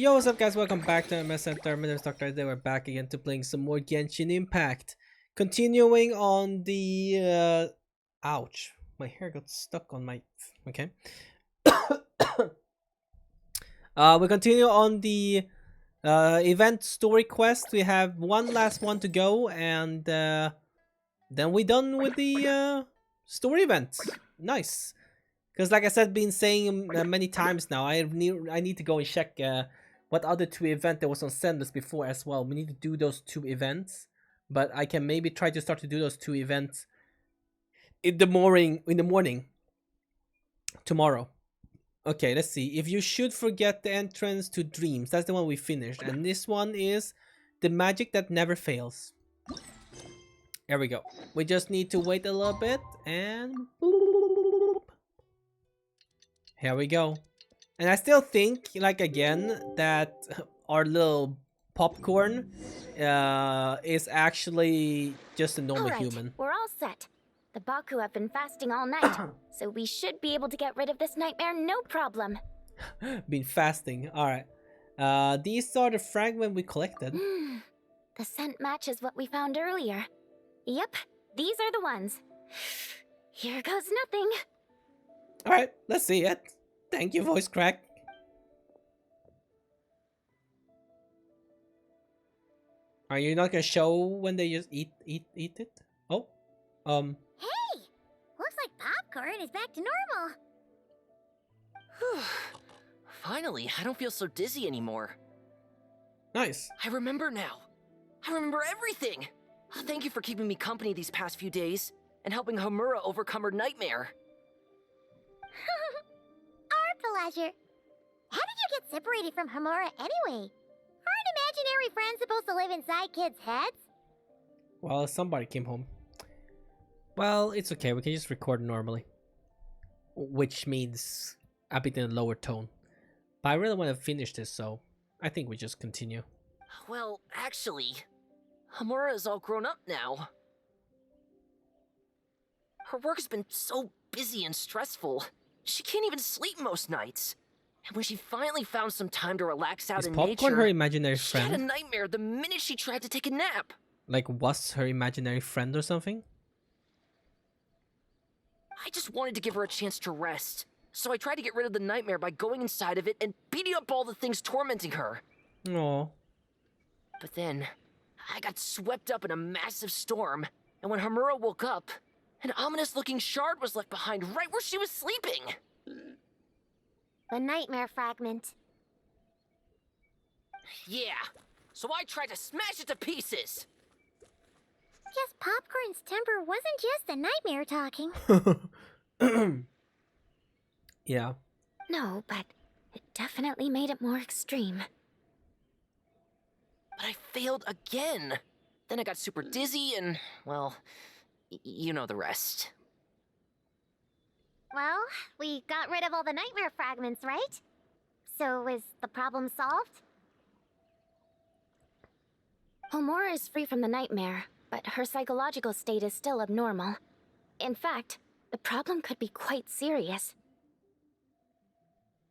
Yo, what's up guys, welcome back to AnimeHealthcenter. My name is Dr. They We're back again to playing some more Genshin Impact. Continuing on the ouch. My hair got stuck on my okay. We continue on the event story quest. We have one last one to go and then we're done with the story event. Nice. Because like I said, been saying many times now, I need to go and check what other two events there was on Sendless before as well. We need to do those two events, but I can maybe try to start to do those two events in the morning. Tomorrow. Okay, let's see. If you should forget the entrance to dreams, that's the one we finished, and this one is the magic that never fails. There we go. We just need to wait a little bit and. Here we go. And I still think, like again, that our little popcorn is actually just a normal human. We're all set. The Baku have been fasting all night, so we should be able to get rid of this nightmare no problem. Been fasting, alright. These are the fragments we collected. The scent matches what we found earlier. Yep, these are the ones. Here goes nothing. Alright, let's see it. Thank you, voice crack. Are you not gonna show when they just eat it? Oh, Hey! Looks like popcorn is back to normal. Finally, I don't feel so dizzy anymore. Nice. I remember now. I remember everything. Thank you for keeping me company these past few days and helping Homura overcome her nightmare. Our pleasure. How did you get separated from Homura anyway? Aren't imaginary friends supposed to live inside kids' heads? Well, somebody came home. Well, it's okay. We can just record normally. Which means a bit in a lower tone. But I really want to finish this, so I think we just continue. Well, actually, Homura is all grown up now. Her work has been so busy and stressful. She can't even sleep most nights. And when she finally found some time to relax out in Popcorn nature, her imaginary she had a friend? nightmare the minute she tried to take a nap. Like, was her imaginary friend or something? I just wanted to give her a chance to rest. So I tried to get rid of the nightmare by going inside of it and beating up all the things tormenting her. No. But then, I got swept up in a massive storm, and when Homura woke up, an ominous-looking shard was left behind right where she was sleeping. The nightmare fragment. Yeah, so I tried to smash it to pieces. Guess Popcorn's temper wasn't just the nightmare talking. Yeah. No, but it definitely made it more extreme. But I failed again. Then I got super dizzy and, well, you know the rest. Well, we got rid of all the nightmare fragments, right? So is the problem solved? Homura is free from the nightmare, but her psychological state is still abnormal. In fact, the problem could be quite serious.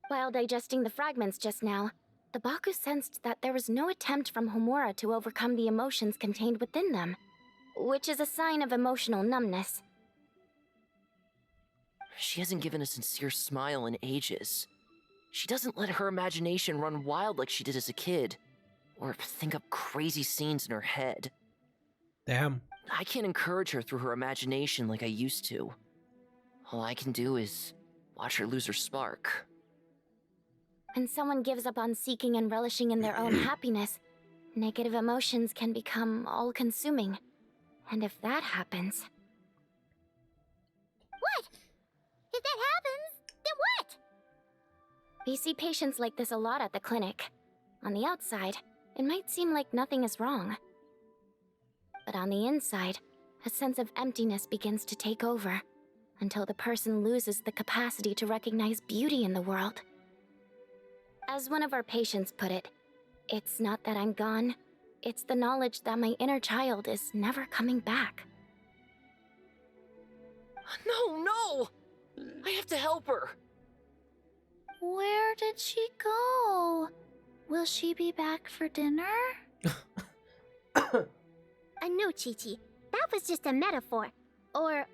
While digesting the fragments just now, the Baku sensed that there was no attempt from Homura to overcome the emotions contained within them, which is a sign of emotional numbness. She hasn't given a sincere smile in ages. She doesn't let her imagination run wild like she did as a kid, or think up crazy scenes in her head. Damn. I can't encourage her through her imagination like I used to. All I can do is watch her lose her spark. When someone gives up on seeking and relishing in their own happiness, negative emotions can become all-consuming. And if that happens... What? If that happens, then what? We see patients like this a lot at the clinic. On the outside, it might seem like nothing is wrong. But on the inside, a sense of emptiness begins to take over, until the person loses the capacity to recognize beauty in the world. As one of our patients put it, it's not that I'm gone, it's the knowledge that my inner child is never coming back. No! I have to help her! Where did she go? Will Will she be back for dinner? No, Chi-Chi. That was just a metaphor. Or,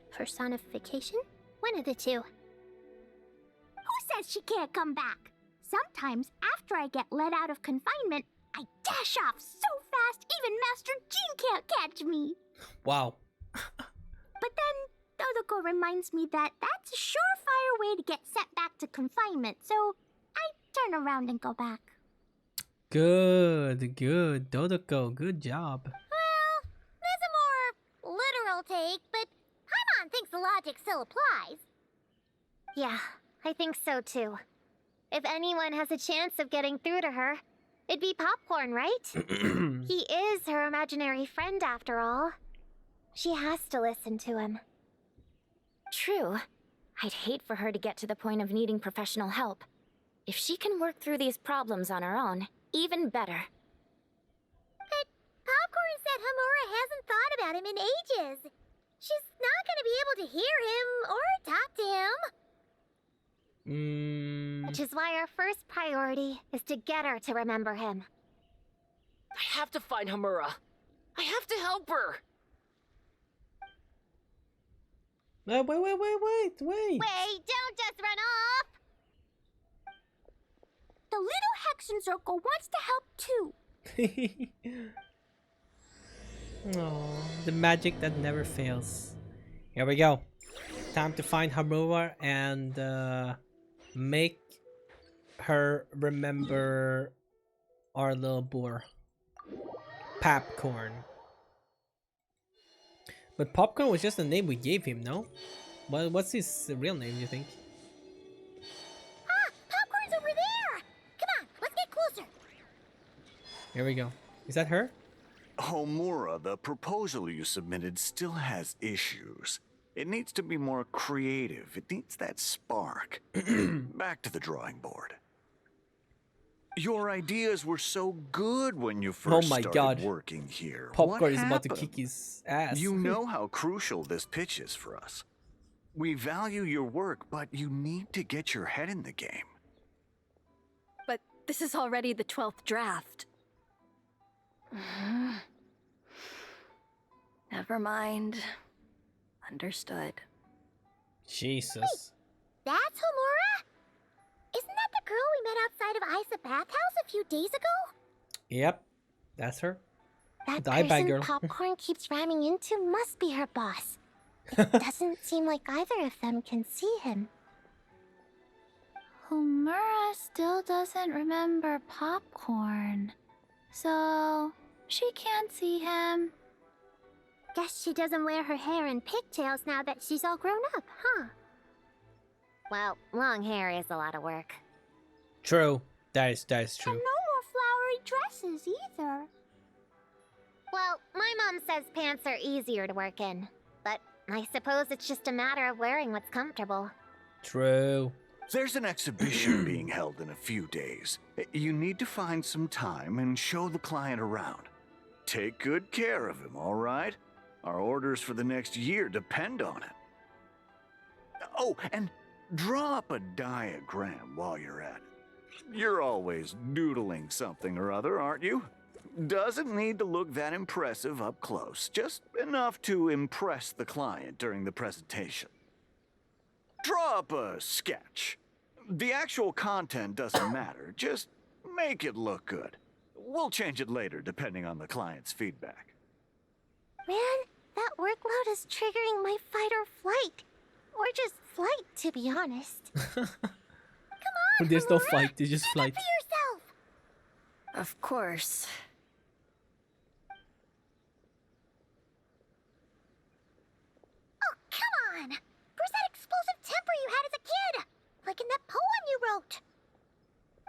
personification? One of the two. Who says she can't come back? Sometimes, after I get let out of confinement, I dash off so fast even Master Jean can't catch me. Wow. But then, Dodoko reminds me that that's a surefire way to get sent back to confinement, so I turn around and go back. Good. Dodoko, good job. Well, there's a more literal take, but Paimon thinks the logic still applies. Yeah, I think so too. If anyone has a chance of getting through to her, it'd be Popcorn, right? He is her imaginary friend after all. She has to listen to him. True. I'd hate for her to get to the point of needing professional help. If she can work through these problems on her own, even better. But Popcorn said Hamura hasn't thought about him in ages. She's not gonna be able to hear him or talk to him. Which is why our first priority is to get her to remember him. I have to find Hamura. I have to help her. Wait. Wait, don't just run off! The little Hexen Circle wants to help too. Oh, the magic that never fails. Here we go. Time to find Hamura and make her remember our little boar. Popcorn. But Popcorn was just the name we gave him, no? What's his real name, do you think? Ah, Popcorn's over there! Come on, let's get closer. Here we go. Is that her? Homura, the proposal you submitted still has issues. It needs to be more creative. It needs that spark. Back to the drawing board. Your ideas were so good when you first started working here. Popcorn is about to kick his ass. You know how crucial this pitch is for us. We value your work, but you need to get your head in the game. But this is already the 12th draft. Never mind. Understood. Jesus. That's Homura? Isn't that the girl we met outside of Isa Bathhouse a few days ago? Yep, that's her. That The eye bag girl. Popcorn keeps ramming into must be her boss. It doesn't seem like either of them can see him. Homura still doesn't remember Popcorn. So, she can't see him. Guess she doesn't wear her hair in pigtails now that she's all grown up, huh? Well, long hair is a lot of work. True. That is And true. no more flowery dresses either. Well, my mom says pants are easier to work in. But I suppose it's just a matter of wearing what's comfortable. True. There's an exhibition being held in a few days. You need to find some time and show the client around. Take good care of him, all right? Our orders for the next year depend on it. Oh, and draw up a diagram while you're at it. You're always doodling something or other, aren't you? Doesn't need to look that impressive up close, just enough to impress the client during the presentation. Draw up a sketch. The actual content doesn't matter, just make it look good. We'll change it later depending on the client's feedback. Man, that workload is triggering my fight or flight. Or just flight, to be honest. Come on, There's no Homura, fight, there's just stand flight. up for yourself. Of course. Oh, come on! Where's that explosive temper you had as a kid? Like in that poem you wrote.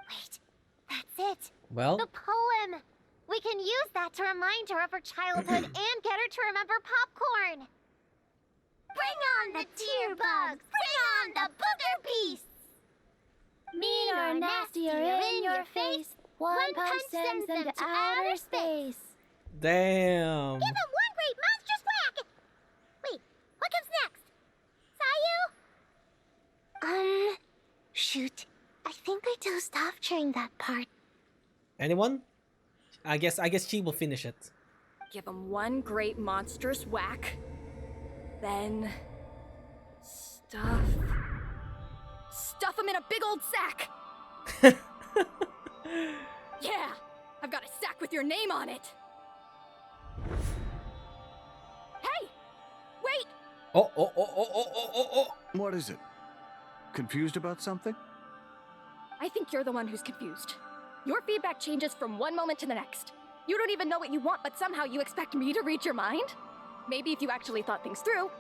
Wait, that's it. Well, The poem! We can use that to remind her of her childhood and get her to remember Popcorn! Bring on the tear bugs! Bring on the booger beasts! Mean or nasty or in your face, one punch sends them to outer space. damn. Give them one great monstrous whack! Wait, what comes next? Sayu? Shoot. I think I dozed off during that part. Anyone? I guess she will finish it. Give him one great monstrous whack. Then... Stuff him in a big old sack! Yeah! I've got a sack with your name on it! Hey! Wait! Oh. What is it? Confused about something? I think you're the one who's confused. Your feedback changes from one moment to the next. You don't even know what you want, but somehow you expect me to read your mind? Maybe if you actually thought things through,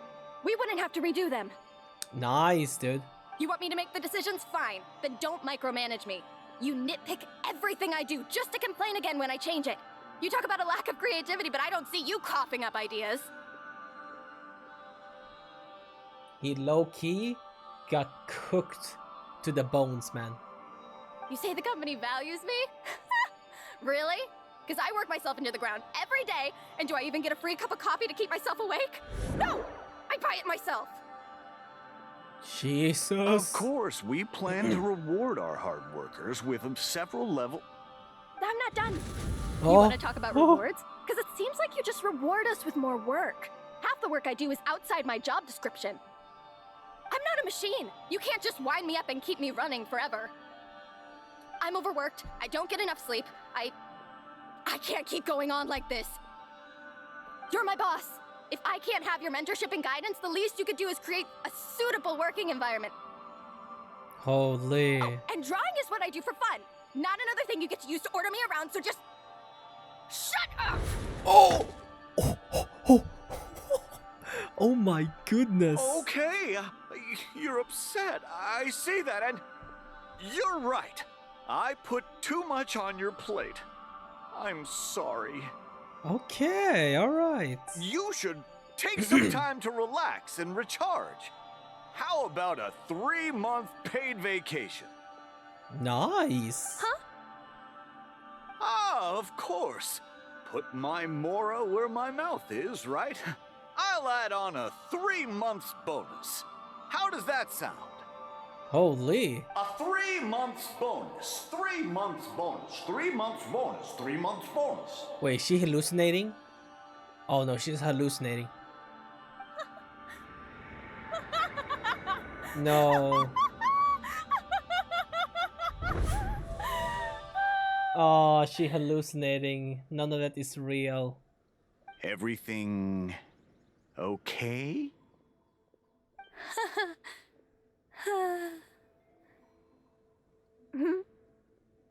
we wouldn't have to redo them. Nice, dude. You want me to make the decisions? Fine. Then don't micromanage me. You nitpick everything I do just to complain again when I change it. You talk about a lack of creativity, but I don't see you coughing up ideas. He low-key got cooked to the bones, man. You say the company values me? Really? Because I work myself into the ground every day, and do I even get a free cup of coffee to keep myself awake? No! I buy it myself! Jesus. Of course, we plan to reward our hard workers with several level... I'm not done. Oh. You want to talk about rewards? Because it seems like you just reward us with more work. Half the work I do is outside my job description. I'm not a machine. You can't just wind me up and keep me running forever. I'm overworked. I don't get enough sleep. I can't keep going on like this. You're my boss. If I can't have your mentorship and guidance, the least you could do is create a suitable working environment. Holy. Oh, and drawing is what I do for fun. Not another thing you get to use to order me around, so just... shut up! Oh! Oh my goodness. Okay, you're upset. I see that, and you're right. I put too much on your plate. I'm sorry. Okay, alright. You should take some time to relax and recharge. How about a 3-month paid vacation? Nice. Huh? Ah, of course. Put my mora where my mouth is, right? I'll add on a 3 months bonus. How does that sound? Holy. A 3 months bonus. 3 months bonus. 3 months bonus. 3 months bonus. Wait, is she hallucinating? Oh no, she's hallucinating. No. Oh, she hallucinating. None of that is real. Everything okay?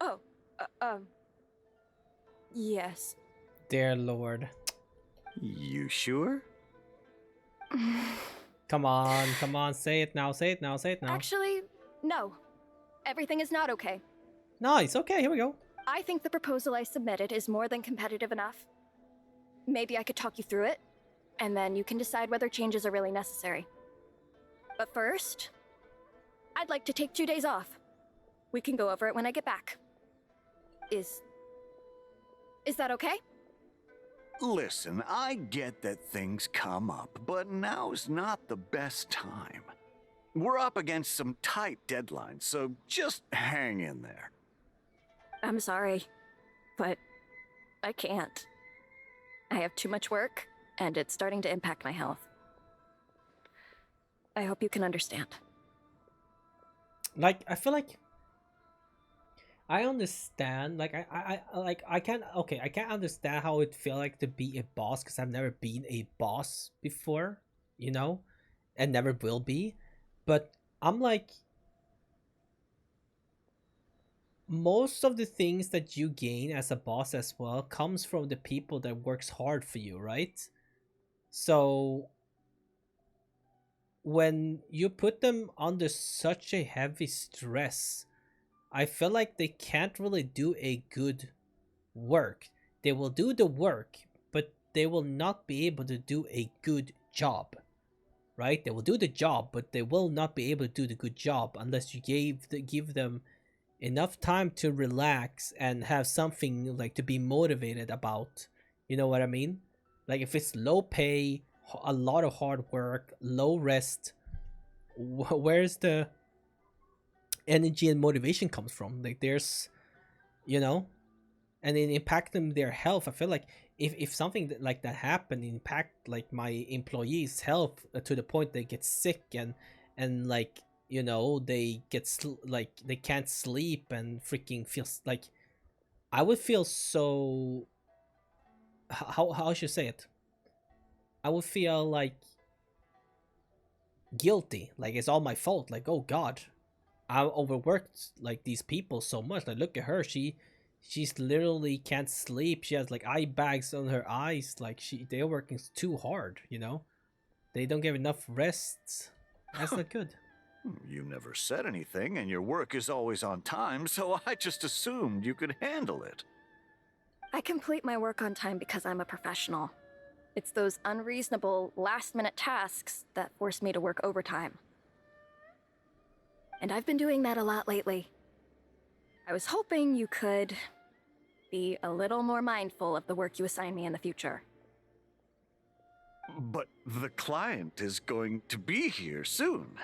Oh, yes. Dear Lord. You sure? Come on, say it now, say it now, say it now. Actually, no. Everything is not okay. Nice, okay, here we go. I think the proposal I submitted is more than competitive enough. Maybe I could talk you through it, and then you can decide whether changes are really necessary. But first, I'd like to take 2 days off. We can go over it when I get back. Is that okay? Listen, I get that things come up, but now's not the best time. We're up against some tight deadlines, so just hang in there. I'm sorry, but I can't. I have too much work, and it's starting to impact my health. I hope you can understand. Like, I feel like I understand. Like, I can't understand how it feel like to be a boss, because I've never been a boss before, you know, and never will be. But I'm like, most of the things that you gain as a boss as well comes from the people that works hard for you, right? So when you put them under such a heavy stress, I feel like they can't really do a good work. They will do the work, but they will not be able to do a good job, right? They will do the job, but they will not be able to do the good job unless you give them enough time to relax and have something like to be motivated about. You know what I mean? Like, if it's low pay, a lot of hard work, low rest, where's the energy and motivation comes from. Like there's, you know, and it impact them their health. I feel like if something like that happened, impact like my employees' health to the point they get sick and like you know they get like they can't sleep and freaking feels like I would feel so how I should say it. I would feel like guilty, like it's all my fault. Like oh God, I overworked like these people so much. Like look at her, she's literally can't sleep. She has like eye bags on her eyes. Like they're working too hard. You know, they don't get enough rest. That's not good. You never said anything, and your work is always on time, so I just assumed you could handle it. I complete my work on time because I'm a professional. It's those unreasonable, last-minute tasks that force me to work overtime. And I've been doing that a lot lately. I was hoping you could be a little more mindful of the work you assign me in the future. But the client is going to be here soon.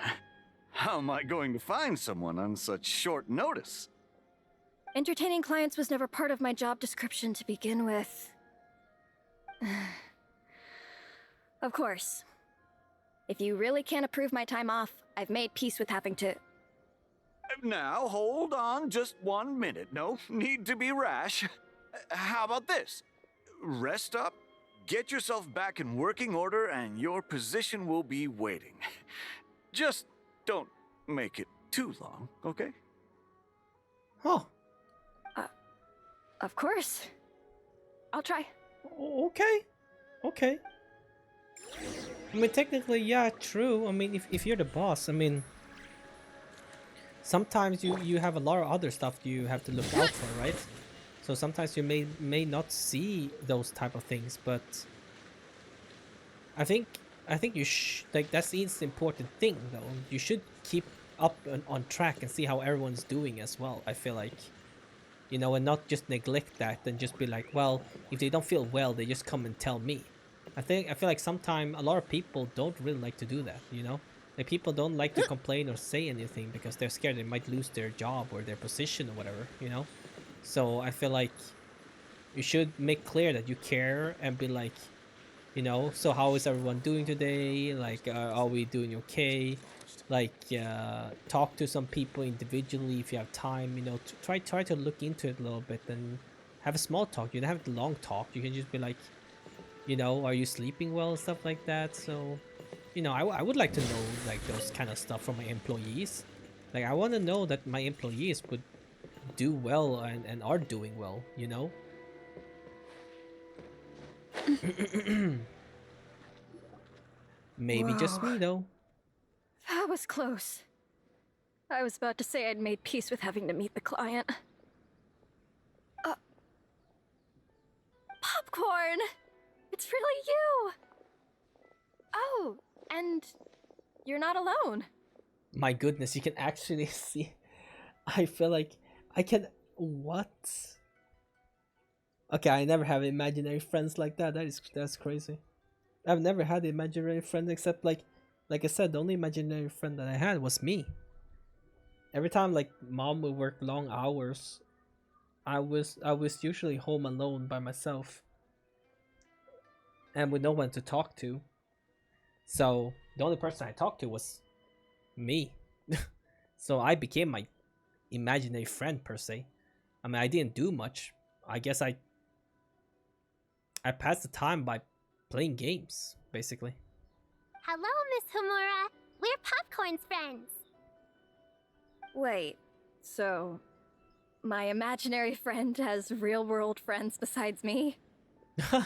How am I going to find someone on such short notice? Entertaining clients was never part of my job description to begin with. Of course. If you really can't approve my time off, I've made peace with having to... Now, hold on just 1 minute. No need to be rash. How about this? Rest up, get yourself back in working order, and your position will be waiting. Just don't make it too long, okay? Oh, Of course. I'll try. okay. I mean, technically, yeah, true. I mean, if you're the boss, I mean, sometimes you have a lot of other stuff you have to look out for, right? So sometimes you may not see those type of things, but I think you like that's the important thing though. You should keep up on track and see how everyone's doing as well. I feel like, you know, and not just neglect that and just be like, well, if they don't feel well, they just come and tell me. I feel like sometimes a lot of people don't really like to do that, you know? Like people don't like to complain or say anything because they're scared they might lose their job or their position or whatever, you know? So I feel like you should make clear that you care and be like, you know, so how is everyone doing today? Like, are we doing okay? Like, talk to some people individually if you have time, you know, try to look into it a little bit and have a small talk. You don't have the long talk. You can just be like, you know, are you sleeping well and stuff like that? So, you know, I would like to know like those kind of stuff from my employees. Like, I want to know that my employees would do well and are doing well, you know? Maybe just me though. That was close. I was about to say I'd made peace with having to meet the client. Popcorn! It's really you! Oh, and you're not alone. My goodness, you can actually see. I feel like I can. What? Okay, I never have imaginary friends like that. That's crazy. I've never had imaginary friends except like I said, the only imaginary friend that I had was me. Every time like mom would work long hours, I was usually home alone by myself and with no one to talk to. So the only person I talked to was me. So I became my imaginary friend per se. I mean, I didn't do much. I guess I passed the time by playing games, basically. Hello, Miss Homura. We're Popcorn's friends. Wait, so my imaginary friend has real-world friends besides me?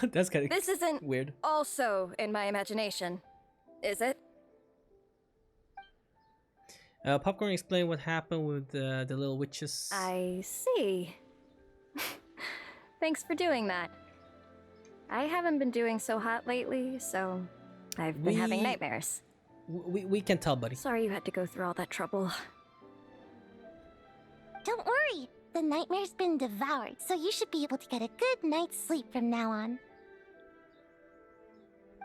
That's kind of This isn't weird. also in my imagination, is it? Popcorn, explain what happened with the little witches. I see. Thanks for doing that. I haven't been doing so hot lately, so I've been having nightmares. We can tell, buddy. Sorry you had to go through all that trouble. Don't worry. The nightmare's been devoured, so you should be able to get a good night's sleep from now on.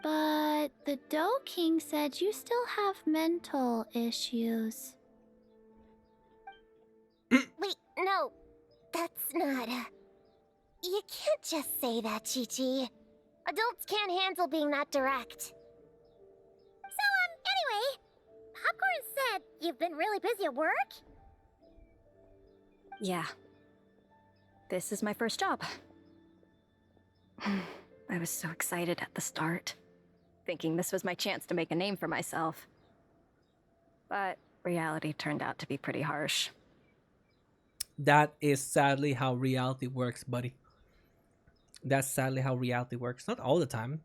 But the Dough King said you still have mental issues. Wait, no. That's not. You can't just say that, Chi-Chi. Adults can't handle being that direct. So, anyway, Popcorn said you've been really busy at work? Yeah. This is my first job. I was so excited at the start, thinking this was my chance to make a name for myself. But reality turned out to be pretty harsh. That is sadly how reality works, buddy. That's sadly how reality works. Not all the time.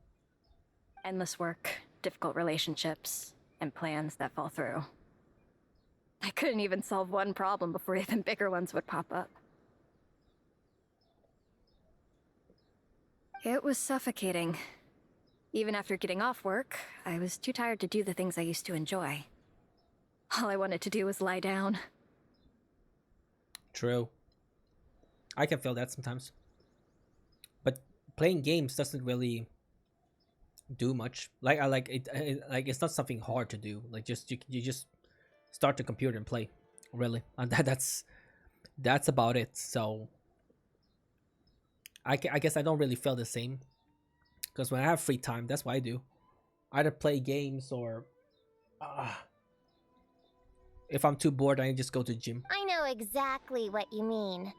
Endless work, difficult relationships, and plans that fall through. I couldn't even solve one problem before even bigger ones would pop up. It was suffocating. Even after getting off work, I was too tired to do the things I used to enjoy. All I wanted to do was lie down. True. I can feel that sometimes. But playing games doesn't really do much. Like I like it, like it's not something hard to do. Like just you just start the computer and play. Really. And that's about it. So I guess I don't really feel the same. Because when I have free time, that's what I do. Either play games or if I'm too bored, I just go to the gym. I know exactly what you mean.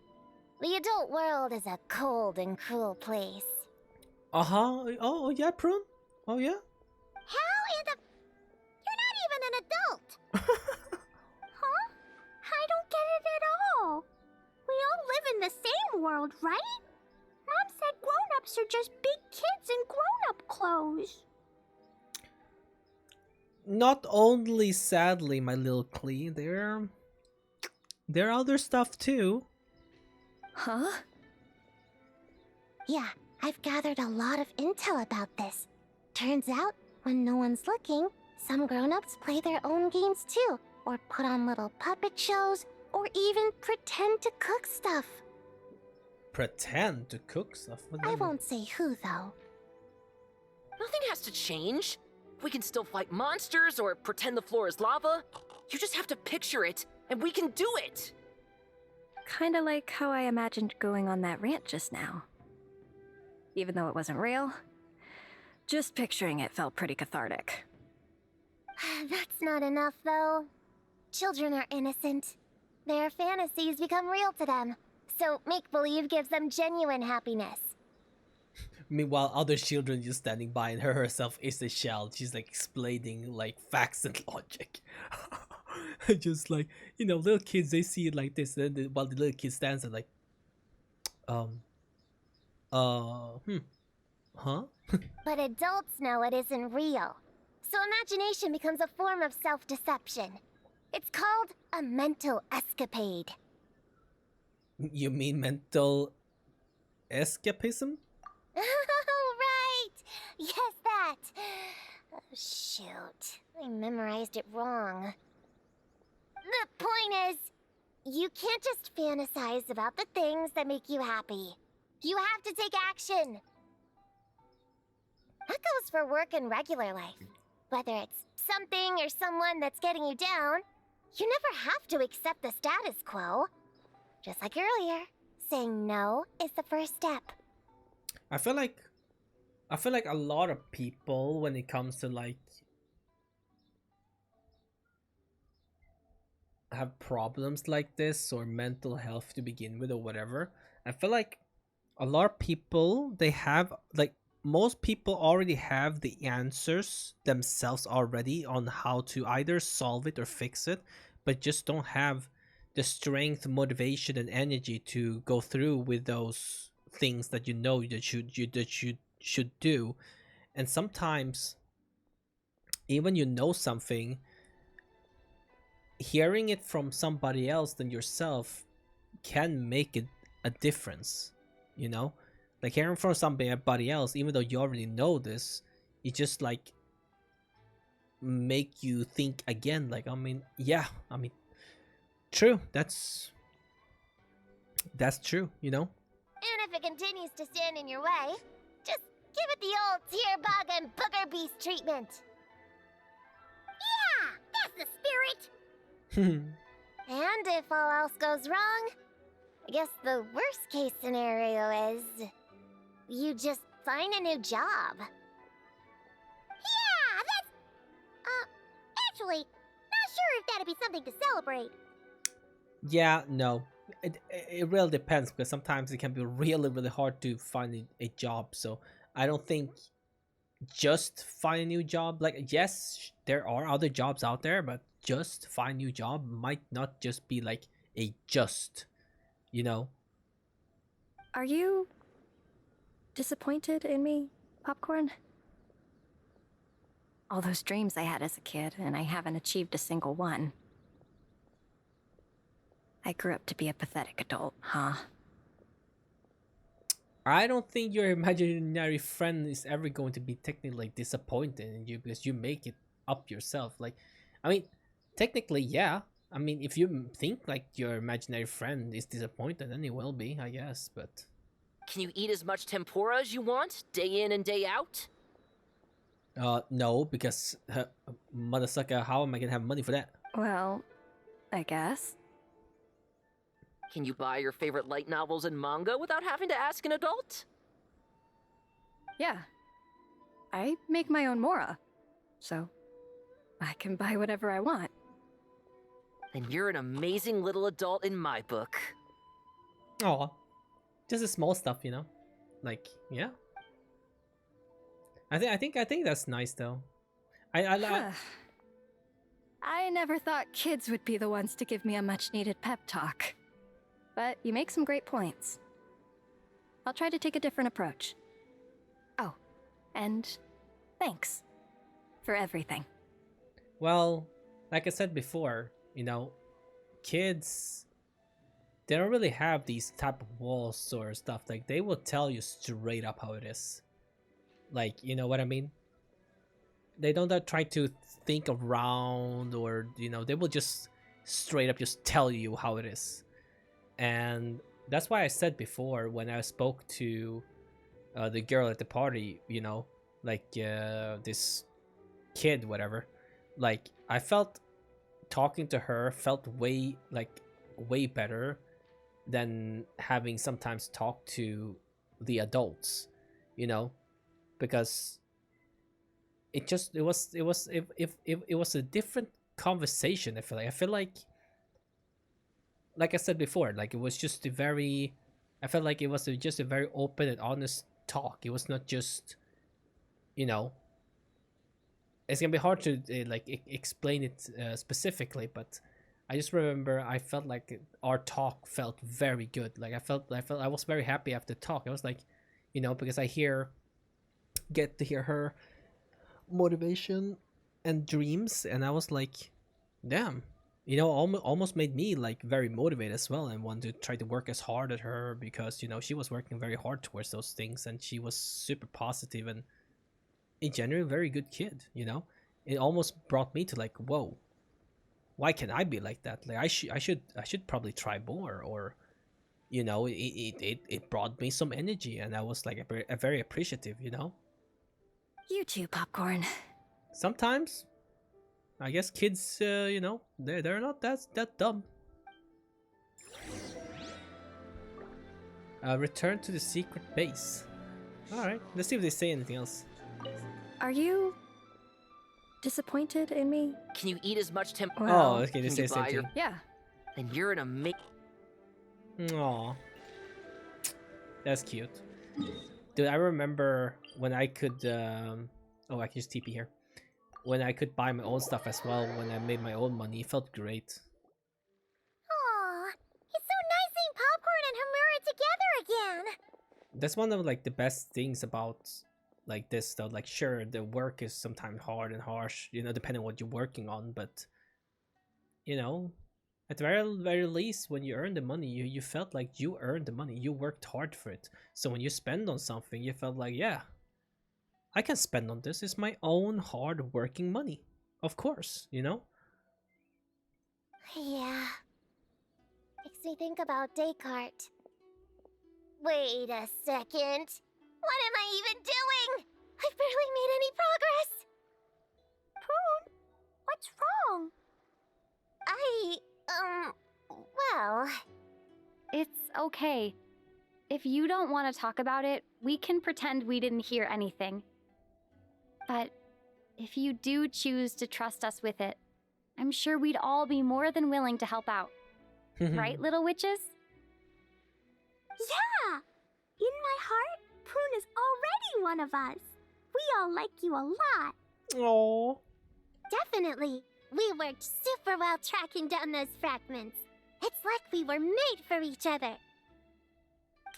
The adult world is a cold and cruel place. Oh yeah, Prune. Oh yeah. How in the... You're not even an adult! Huh? I don't get it at all. We all live in the same world, right? Mom said grown-ups are just big kids in grown-up clothes. Not only, sadly, my little Clee, there are other stuff too. Huh? Yeah, I've gathered a lot of intel about this. Turns out, when no one's looking, some grown-ups play their own games too, or put on little puppet shows, or even pretend to cook stuff. Pretend to cook stuff? What do I you mean? won't say who, though. Nothing has to change. We can still fight monsters or pretend the floor is lava. You just have to picture it, and we can do it! Kinda like how I imagined going on that rant just now. Even though it wasn't real, just picturing it felt pretty cathartic. That's not enough, though. Children are innocent. Their fantasies become real to them. So make-believe gives them genuine happiness. Meanwhile, other children just standing by, and her herself is the shell. She's like explaining like facts and logic. Just like, you know, little kids, they see it like this, and then while the little kid stands there like, huh? But adults know it isn't real. So imagination becomes a form of self-deception. It's called a mental escapade. You mean mental escapism? Oh, right! Yes, that! Oh, shoot. I memorized it wrong. The point is, you can't just fantasize about the things that make you happy. You have to take action. That goes for work and regular life. Whether it's something or someone that's getting you down, you never have to accept the status quo. Just like earlier, saying no is the first step. I feel like a lot of people, when it comes to like have problems like this or mental health to begin with or whatever, I feel like a lot of people, they have like, most people already have the answers themselves already on how to either solve it or fix it, but just don't have the strength, motivation, and energy to go through with those things that you know that you should do. And sometimes, even you know something, hearing it from somebody else than yourself can make it a difference, you know? Like hearing from somebody else, even though you already know this, it just like make you think again. Like, true. That's true, you know? And if it continues to stand in your way, just give it the old tear bug and booger beast treatment. Yeah, that's the spirit! And if all else goes wrong, I guess the worst case scenario is you just find a new job. Yeah, that's... actually, not sure if that'd be something to celebrate. Yeah, no. It really depends, because sometimes it can be really, really hard to find a job. So I don't think just find a new job. Like, yes, there are other jobs out there, but just find a new job might not just be like a just, you know? Are you disappointed in me, Popcorn? All those dreams I had as a kid, and I haven't achieved a single one. I grew up to be a pathetic adult, huh? I don't think your imaginary friend is ever going to be technically disappointed in you, because you make it up yourself. Like, I mean, technically, yeah. I mean, if you think like your imaginary friend is disappointed, then he will be, I guess, but... Can you eat as much tempura as you want, day in and day out? No, because, motherfucker, how am I gonna have money for that? Well, I guess. Can you buy your favorite light novels and manga without having to ask an adult? Yeah. I make my own mora, so I can buy whatever I want. Then you're an amazing little adult in my book. Aw. Just the small stuff, you know? Like, yeah. I think that's nice, though. I I never thought kids would be the ones to give me a much-needed pep talk. But you make some great points. I'll try to take a different approach. Oh, and thanks for everything. Well, like I said before, you know, kids, they don't really have these type of walls or stuff. Like, they will tell you straight up how it is. Like, you know what I mean? They don't try to think around, or, you know, they will just straight up just tell you how it is. And that's why I said before, when I spoke to the girl at the party, you know, like this kid, whatever, like, I felt talking to her felt way better than having sometimes talked to the adults, you know, because it was a different conversation. I feel like I said before, like, it was just I felt like it was just a very open and honest talk. It was not just, you know, it's gonna be hard to explain it specifically, but I just remember I felt like our talk felt very good. Like, I was very happy after the talk. I was like, you know, because I get to hear her motivation and dreams, and I was like, damn. You know, almost made me like very motivated as well, and want to try to work as hard at her, because, you know, she was working very hard towards those things, and she was super positive and in general very good kid, you know. It almost brought me to like, whoa, why can't I be like that? Like, I should probably try more, or, you know, it brought me some energy, and I was like a very appreciative, you know. You too, Popcorn. Sometimes I guess kids, you know, they're not that dumb. Return to the secret base. All right, let's see if they say anything else. Are you disappointed in me? Can you eat as much tempura? Oh, okay, they Can say you the same buy your... thing. Yeah. Then you're an amazing... Aw, that's cute. Dude, I remember when I could, oh, I can just TP here. When I could buy my own stuff as well, when I made my own money, it felt great. Aw, it's so nice seeing Popcorn and Hamura together again. That's one of like the best things about like this though. Like, sure, the work is sometimes hard and harsh, you know, depending on what you're working on, but, you know, at the very least, when you earn the money, you felt like you earned the money. You worked hard for it. So when you spend on something, you felt like, yeah, I can spend on this. It's my own hard working money. Of course, you know? Yeah. Makes me think about Descartes. Wait a second. What am I even doing? I've barely made any progress. Poon, what's wrong? Well... It's okay. If you don't want to talk about it, we can pretend we didn't hear anything. But if you do choose to trust us with it, I'm sure we'd all be more than willing to help out. Right, little witches? Yeah! In my heart, Prune is already one of us. We all like you a lot. Oh. Definitely. We worked super well tracking down those fragments. It's like we were made for each other.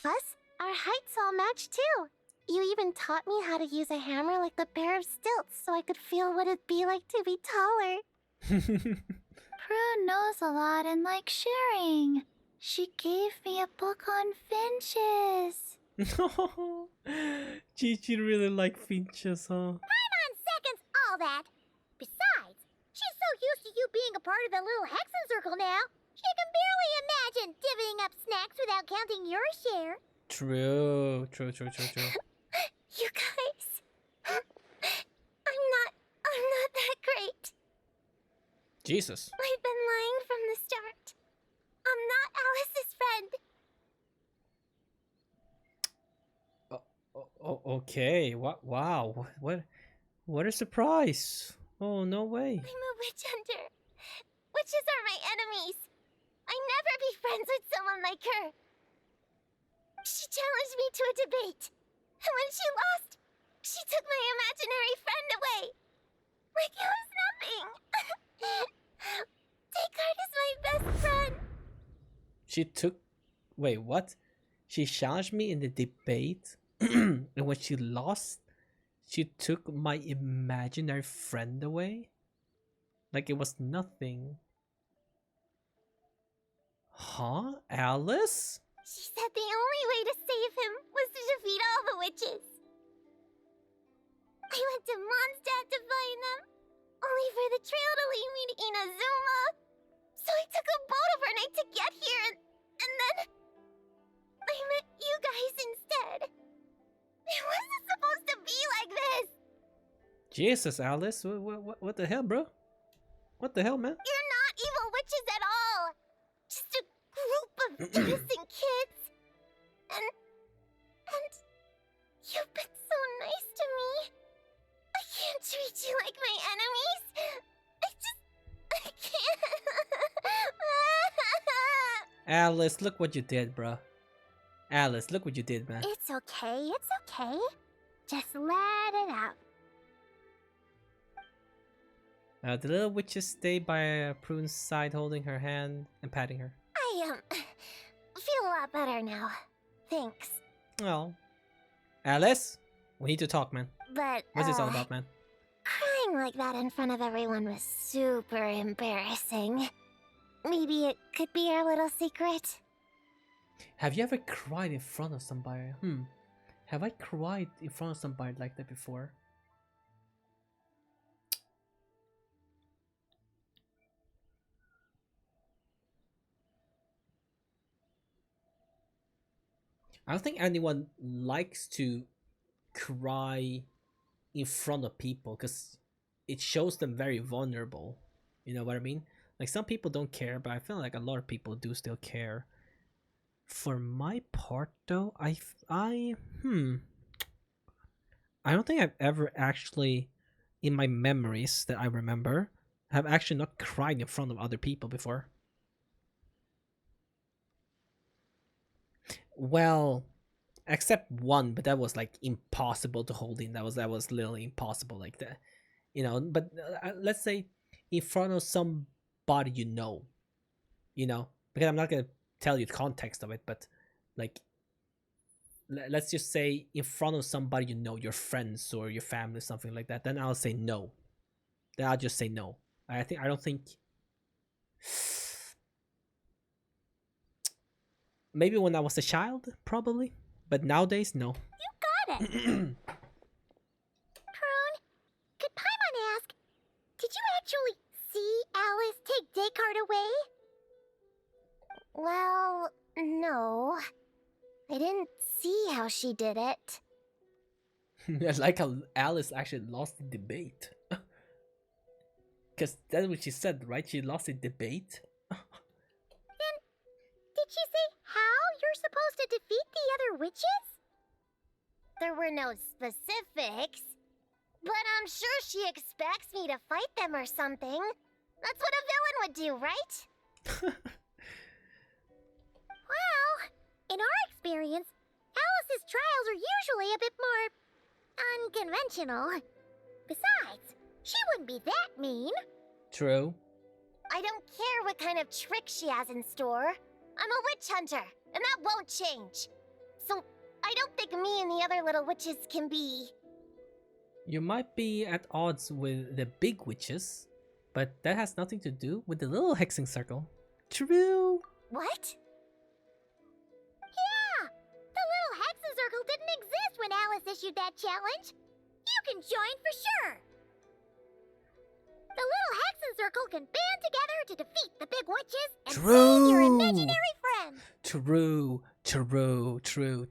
Plus, our heights all match too. You even taught me how to use a hammer like the Bear of Stilts so I could feel what it'd be like to be taller. Prune knows a lot and likes sharing. She gave me a book on finches. Gigi really like finches, huh? On seconds, all that. Besides, she's so used to you being a part of the little Hexen Circle now, she can barely imagine divvying up snacks without counting your share. True. You guys, I'm not that great. Jesus. I've been lying from the start. I'm not Alice's friend. Okay. Wow. What a surprise. Oh, no way. I'm a witch hunter. Witches are my enemies. I'd never be friends with someone like her. She challenged me to a debate. And when she lost, she took my imaginary friend away. Like it was nothing. Descartes is my best friend. She took... Wait, what? She challenged me in the debate, and when she lost, she took my imaginary friend away? Like it was nothing. Huh? Alice? She said the only way to save him was to defeat all the witches. I went to Mondstadt to find them, only for the trail to lead me to Inazuma. So I took a boat overnight to get here, and then I met you guys instead. It wasn't supposed to be like this. Jesus, Alice. What the hell, bro? What the hell, man? You're not evil witches at all. Just a group of innocent kids. And you've been so nice to me. I can't treat you like my enemies. I can't. Alice, look what you did, bro. Alice, look what you did, man. It's okay. Just let it out. The little witches stay by Prune's side, holding her hand and patting her. I feel a lot better now. Thanks. Oh. Alice, we need to talk, man. But What's this all about, man? crying like that in front of everyone was super embarrassing. Maybe it could be our little secret. Have you ever cried in front of somebody? Have I cried in front of somebody like that before? I don't think anyone likes to cry in front of people because it shows them very vulnerable. You know what I mean? Like some people don't care, but I feel like a lot of people do still care. For my part though, I don't think I've ever actually, in my memories that I remember, have actually not cried in front of other people before. Well, except one, but that was like impossible to hold in. That was literally impossible, like that, you know. But let's say in front of somebody you know, because I'm not gonna tell you the context of it, but like let's just say in front of somebody you know, your friends or your family, something like that. Then I'll say no. Then I'll just say no. I don't think. Maybe when I was a child, probably. But nowadays, no. You got it! Prune, could Paimon ask, did you actually see Alice take Descartes away? Well, no. I didn't see how she did it. I like how Alice actually lost the debate. Because that's what she said, right? She lost the debate. Did she say how you're supposed to defeat the other witches? There were no specifics, but I'm sure she expects me to fight them or something. That's what a villain would do, right? Well, in our experience, Alice's trials are usually a bit more unconventional. Besides, she wouldn't be that mean. True. I don't care what kind of trick she has in store. I'm a witch hunter, and that won't change. So, I don't think me and the other little witches can be... You might be at odds with the big witches, but that has nothing to do with the little hexing circle. True. What? Yeah! The little hexen circle didn't exist when Alice issued that challenge. You can join for sure. The little hexen circle can band together to defeat the big witches and save your imaginary friends. True. But- True.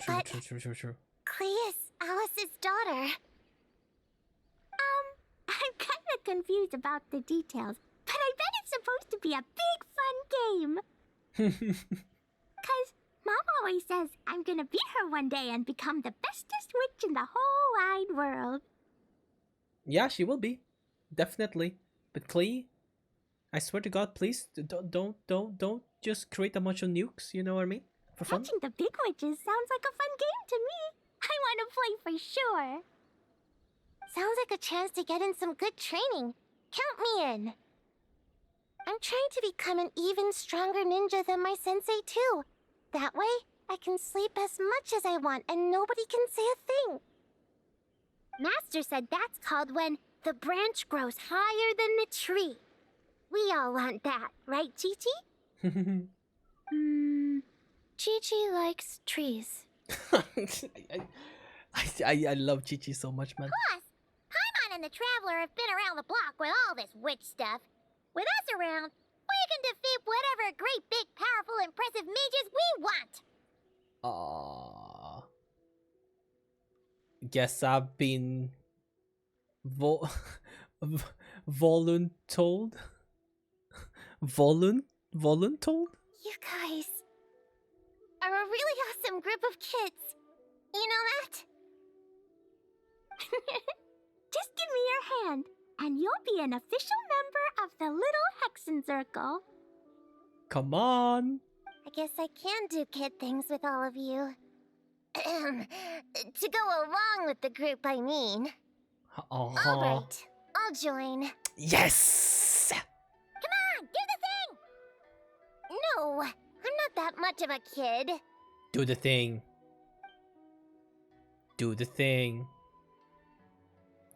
Clea is Alice's daughter. I'm kind of confused about the details, but I bet it's supposed to be a big fun game. Cause Mom always says I'm gonna beat her one day and become the bestest witch in the whole wide world. Yeah, she will be. Definitely. But Klee, I swear to God, please don't just create a bunch of nukes, you know what I mean? For fun. Catching the big witches sounds like a fun game to me. I want to play for sure. Sounds like a chance to get in some good training. Count me in. I'm trying to become an even stronger ninja than my sensei too. That way, I can sleep as much as I want and nobody can say a thing. Master said that's called when the branch grows higher than the tree. We all want that, right, Chi-Chi? Chi-Chi likes trees. I love Chi-Chi so much, man. Plus, Paimon and the Traveler have been around the block with all this witch stuff. With us around, we can defeat whatever great, big, powerful, impressive mages we want. Aww. Guess I've been voluntold? Voluntold? You guys are a really awesome group of kids. You know that? Just give me your hand, and you'll be an official member of the Little Hexen Circle. Come on. I guess I can do kid things with all of you. To go along with the group, I mean. All right, I'll join. Yes! Come on, do the thing! No, I'm not that much of a kid. Do the thing. Do the thing.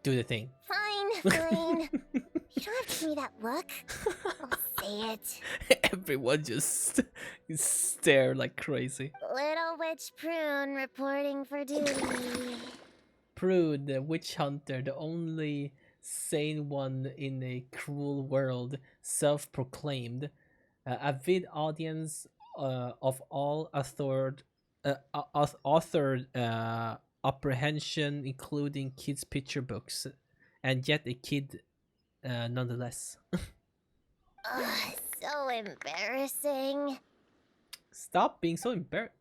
Do the thing. Fine, fine. You don't have to give me that look. I'll say it. Everyone just stare like crazy. Little Witch Prune reporting for duty. Prune, the witch hunter, the only sane one in a cruel world, self-proclaimed, avid audience of all authored apprehension, including kids' picture books, and yet a kid nonetheless. Ugh, so embarrassing. Stop being so embarrassed.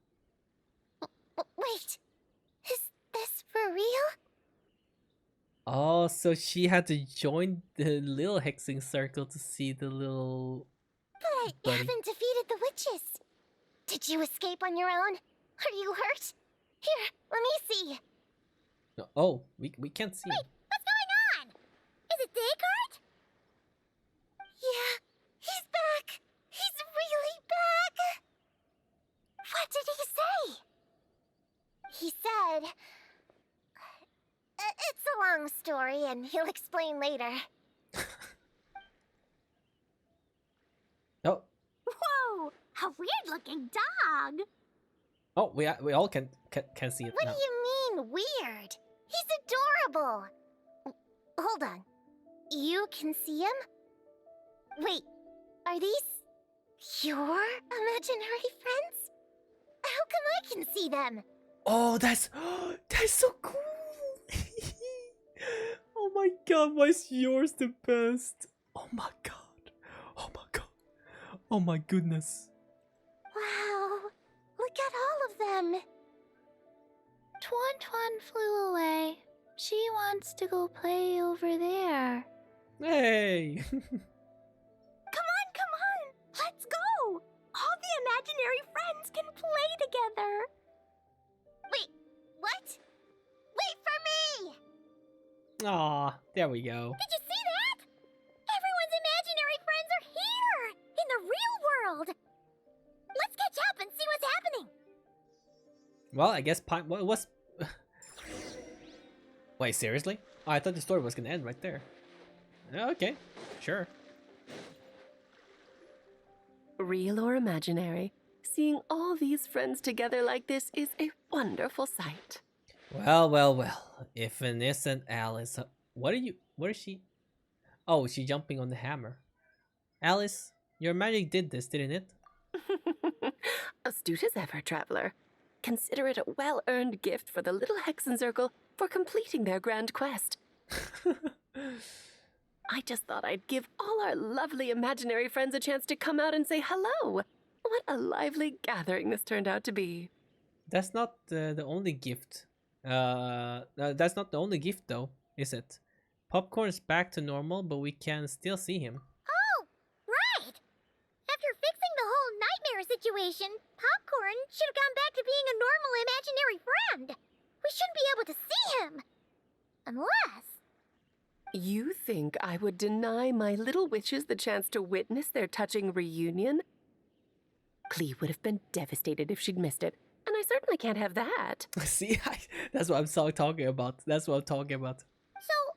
Wait, is this for real? Oh, so she had to join the little hexing circle to see the little But I buddy. haven't defeated the witches. Did you escape on your own? Are you hurt? Here, let me see. Oh, we can't see him. What's going on? Is it Descartes? Yeah, he's back. He's really back. What did he say? He said... it's a long story, and he'll explain later. Oh, Whoa! A weird-looking dog! oh, we all can see it What now. do you mean, weird? He's adorable! Hold on. You can see him? Wait, are these your imaginary friends? How come I can see them? Oh, that's so cool. Oh my god, why is yours the best? Oh my god. Oh my god. Oh my goodness. Wow. at all of them. Twan Twan flew away. She wants to go play over there. Hey! Come on! Let's go! All the imaginary friends can play together! Wait, what? Wait for me! Aw, there we go. Did you see that? Everyone's imaginary friends are here! In the real world! Let's catch up and see what's happening! Well, I guess what was... Wait, seriously? Oh, I thought the story was gonna end right there. Okay, sure. Real or imaginary, seeing all these friends together like this is a wonderful sight. Well, well, well. If it isn't Alice... What is she? Oh, she's jumping on the hammer. Alice, your magic did this, didn't it? Astute as ever, traveler. Consider it a well-earned gift for the little Hexen Circle for completing their grand quest. I just thought I'd give all our lovely imaginary friends a chance to come out and say hello. What a lively gathering this turned out to be. That's not the only gift. That's not the only gift, though, is it? Popcorn's back to normal, but we can still see him. Oh, right! After fixing the whole nightmare situation, Popcorn should have gone back to being a normal imaginary friend. We shouldn't be able to see him. Unless... You think I would deny my little witches the chance to witness their touching reunion? Clee would have been devastated if she'd missed it, and I certainly can't have that. See, that's what I'm talking about. That's what I'm talking about. So,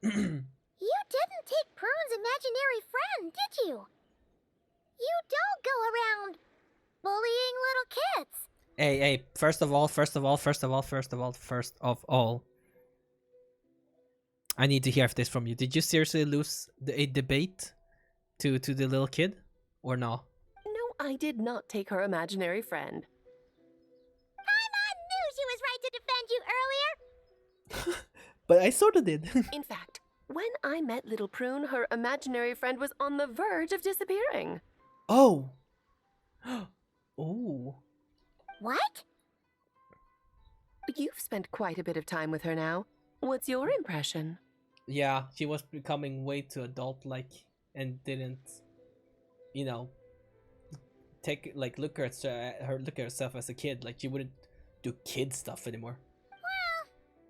you didn't take Prune's imaginary friend, did you? You don't go around bullying little kids. Hey, first of all, I need to hear this from you. Did you seriously lose a debate to the little kid, or no? No, I did not take her imaginary friend. Paimon knew she was right to defend you earlier. But I sort of did. In fact, when I met little Prune, her imaginary friend was on the verge of disappearing. Oh. Oh. What? You've spent quite a bit of time with her now. What's your impression? Yeah, she was becoming way too adult-like and didn't, look at herself as a kid. Like, she wouldn't do kid stuff anymore. Well,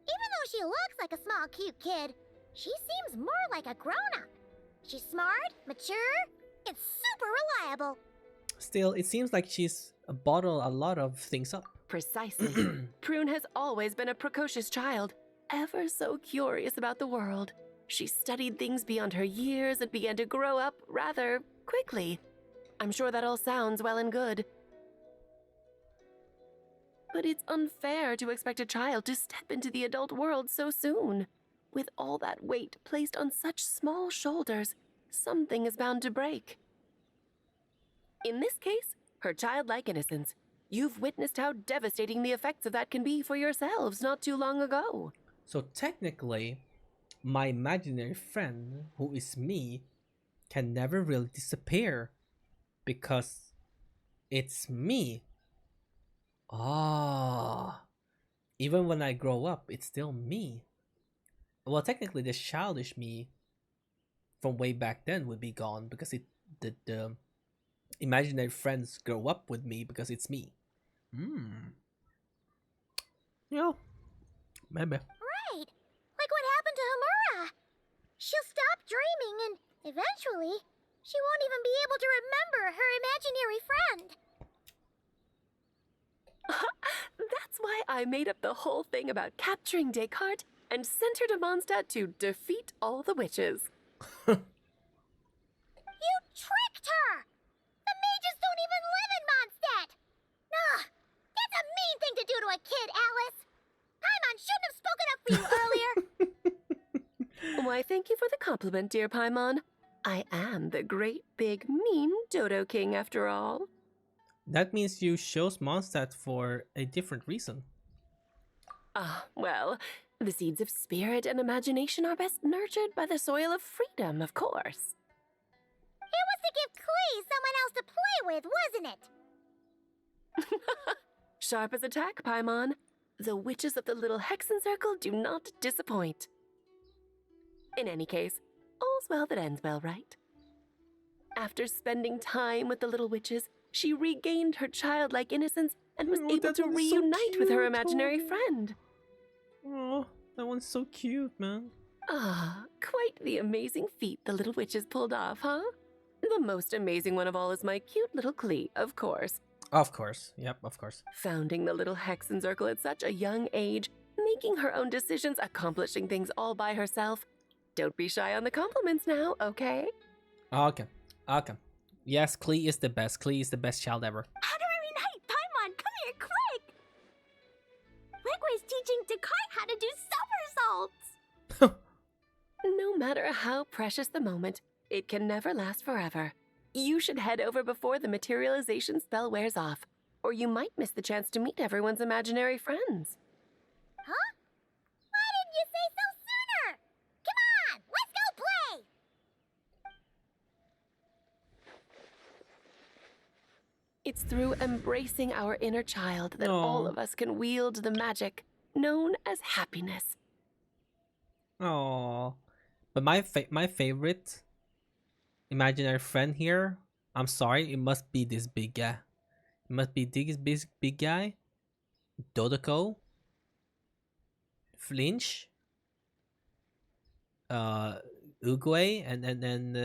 even though she looks like a small, cute kid, she seems more like a grown-up. She's smart, mature, and super reliable. Still, it seems like she's bottled a lot of things up. Precisely. Prune has always been a precocious child, ever so curious about the world. She studied things beyond her years and began to grow up rather quickly. I'm sure that all sounds well and good. But it's unfair to expect a child to step into the adult world so soon. With all that weight placed on such small shoulders, something is bound to break. In this case, her childlike innocence. You've witnessed how devastating the effects of that can be for yourselves not too long ago. So technically, my imaginary friend, who is me, can never really disappear because it's me. Ah, even when I grow up, it's still me. Well, technically, the childish me from way back then would be gone because the imaginary friends grow up with me because it's me. Yeah, maybe. Right. Like what happened to Hamura. She'll stop dreaming and eventually she won't even be able to remember her imaginary friend. That's why I made up the whole thing about capturing Descartes and sent her to Mondstadt to defeat all the witches. You tricked her! The mages don't even live in Mondstadt! Ugh, that's a mean thing to do to a kid, Alice! Paimon shouldn't have spoken up for you earlier! Why, thank you for the compliment, dear Paimon. I am the great, big, mean Dodo King, after all. That means you chose Mondstadt for a different reason. Ah, well, the seeds of spirit and imagination are best nurtured by the soil of freedom, of course. It was to give Klee someone else to play with, wasn't it? Sharp as a tack, Paimon. The witches of the little Hexen Circle do not disappoint. In any case, all's well that ends well, right? After spending time with the little witches, she regained her childlike innocence and was Oh, able that to one is so reunite with her cute. imaginary Oh. friend. Oh, that one's so cute, man. Ah, quite the amazing feat the little witches pulled off, huh? The most amazing one of all is my cute little Klee, of course. Of course. Yep, of course. Founding the little Hexen Circle at such a young age, making her own decisions, accomplishing things all by herself. Don't be shy on the compliments now, okay? Okay. Okay. Yes, Klee is the best. Klee is the best child ever. How do I reunite? Paimon, come here, quick! Wigway's teaching Dekai how to do somersaults! No matter how precious the moment, it can never last forever. You should head over before the materialization spell wears off, or you might miss the chance to meet everyone's imaginary friends. Huh? Why didn't you say so sooner? Come on, let's go play! It's through embracing our inner child that all Aw. of us can wield the magic known as happiness. Oh, but my favorite imaginary friend here. I'm sorry, it must be this big guy. It must be this big guy. Dodoko. Flinch. Uguay and then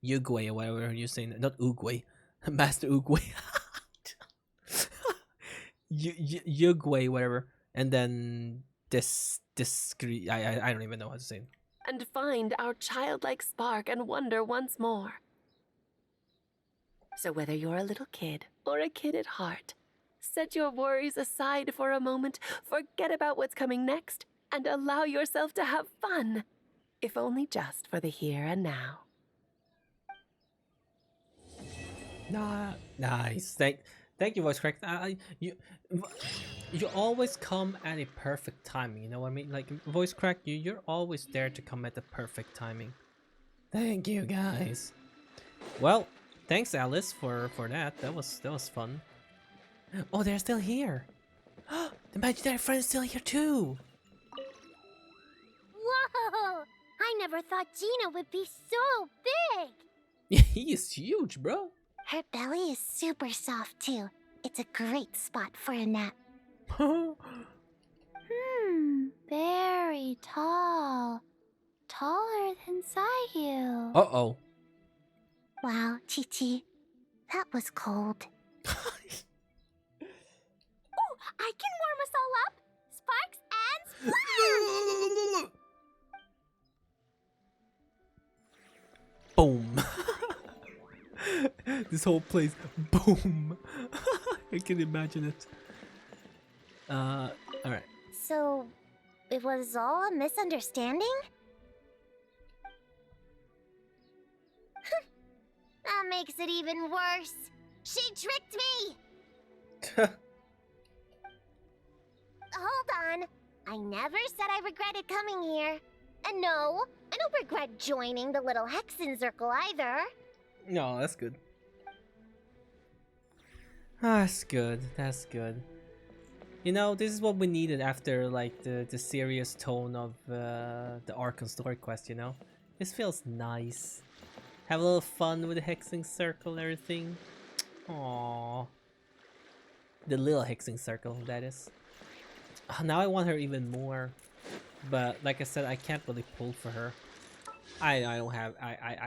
Uguay or whatever you're saying. Not Uguay. Master Uguay. Uguay, whatever. And then this I don't even know how to say it. And find our childlike spark and wonder once more. So whether you're a little kid or a kid at heart, set your worries aside for a moment, forget about what's coming next, and allow yourself to have fun, if only just for the here and now. Nice. Thank you, voice crack. You always come at a perfect timing. You know what I mean? Like voice crack, you're always there to come at the perfect timing. Thank you, guys. Well, thanks, Alice, for that. That was fun. Oh, they're still here. The imaginary friend's still here too. Whoa! I never thought Gina would be so big! He is huge, bro. Her belly is super soft too. It's a great spot for a nap. Very tall. Taller than Sayu. Uh-oh. Wow, Chi-Chi. That was cold. Ooh, I can warm us all up! Sparks and splash! Boom. This whole place, boom. I can imagine it. Alright. So, it was all a misunderstanding? That makes it even worse. She tricked me! Hold on. I never said I regretted coming here. And no, I don't regret joining the little Hexen Circle either. No, that's good. That's good. That's good. You know, this is what we needed after like the serious tone of the Archon story quest, you know? This feels nice. Have a little fun with the Hexing Circle and everything. Aww. The little Hexing Circle, that is. Now I want her even more. But like I said, I can't really pull for her. I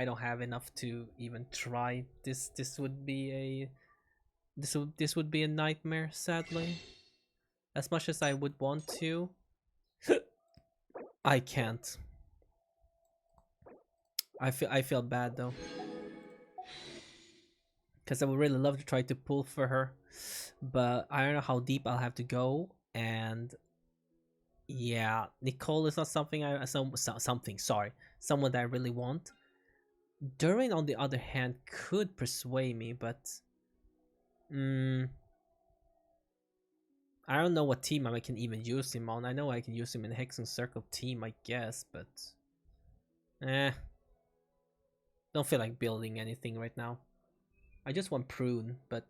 don't have enough to even try. This would be a nightmare, sadly. As much as I would want to, I can't. I feel bad though, because I would really love to try to pull for her, but I don't know how deep I'll have to go. And yeah, Nicole is not something someone that I really want. Durin, on the other hand, could persuade me, but I don't know what team I can even use him on. I know I can use him in Hexen Circle team, I guess, but don't feel like building anything right now. I just want Prune, but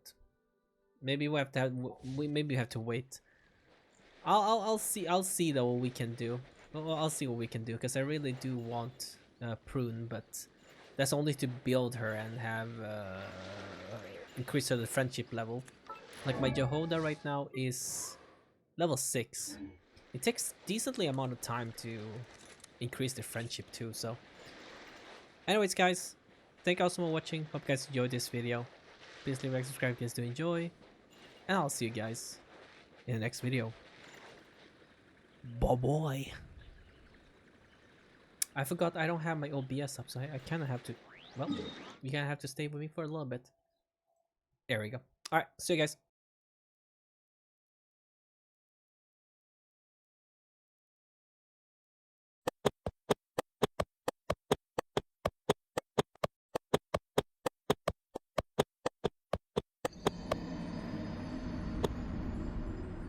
Maybe we have to maybe have to wait. I'll see though what we can do. I'll see what we can do, because I really do want Prune, but that's only to build her and have increase her the friendship level. Like my Jehoda right now is level 6. It takes decently amount of time to increase the friendship too. So, anyways, guys, thank you all so much for watching. Hope you guys enjoyed this video. Please leave a like, subscribe if you guys do enjoy, and I'll see you guys in the next video. Bye bye. I forgot I don't have my OBS up, so I kind of have to. Well, you kind of have to stay with me for a little bit. There we go. All right, see you guys.